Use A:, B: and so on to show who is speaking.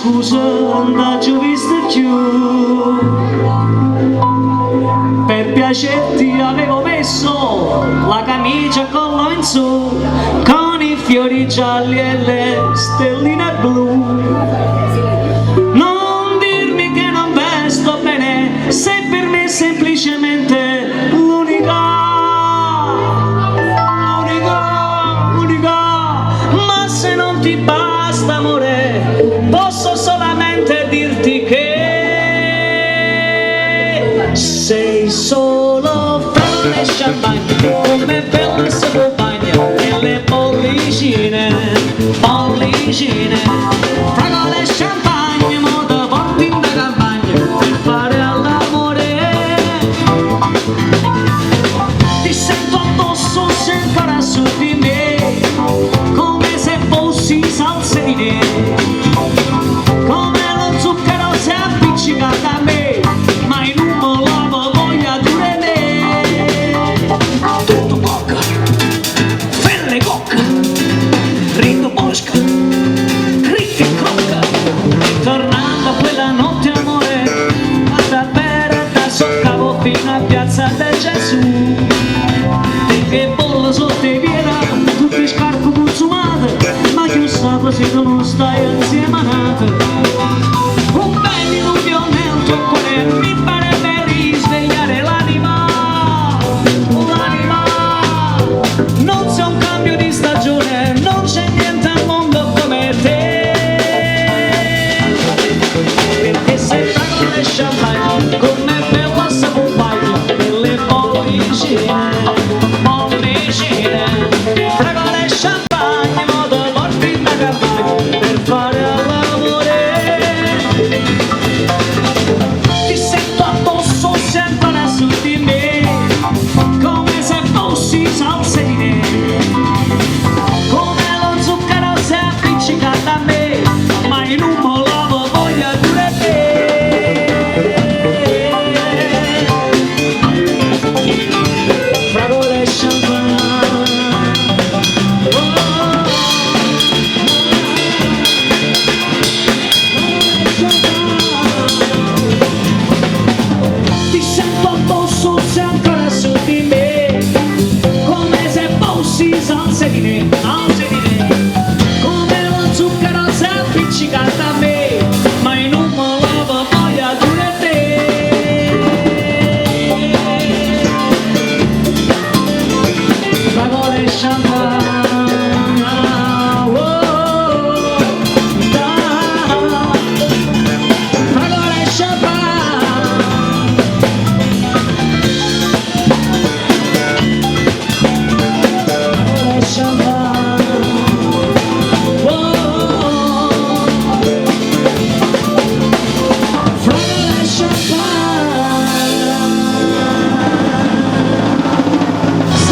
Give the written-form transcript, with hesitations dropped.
A: scusa, non ti ho visto più. Per piacerti avevo messo la camicia a collo in su, con i fiori gialli e le stelline blu. Non dirmi che non vesto bene, sei per me semplicemente l'unica, ma se non ti basta amore, posso solamente dirti che sei solo Fragole Champagne, come bella se compagna nelle bollicine, bollicine. Fragole Champagne, moda porti in da campagna per fare all'amore. Ti sento addosso se farà su di me, come se fossi salsedine, come lo zucchero si è appiccicato a me, ma in un molavo voglia dure me. Tutto bocca, felle cocca, rito bosca, cric e crocca. Tornando a quella notte amore, a bere da soccavo fino a piazza del Gesù. E che bollo sotto i piedi, tutte scarpe consumate, ma chissà se tu non stai insieme a nate. Un bel illuminamento e quello mi farebbe risvegliare l'anima, l'anima. Non c'è un cambio di stagione, non c'è niente al mondo come te, perché sei Fragole Champagne, come bella se compagna nelle bollicine.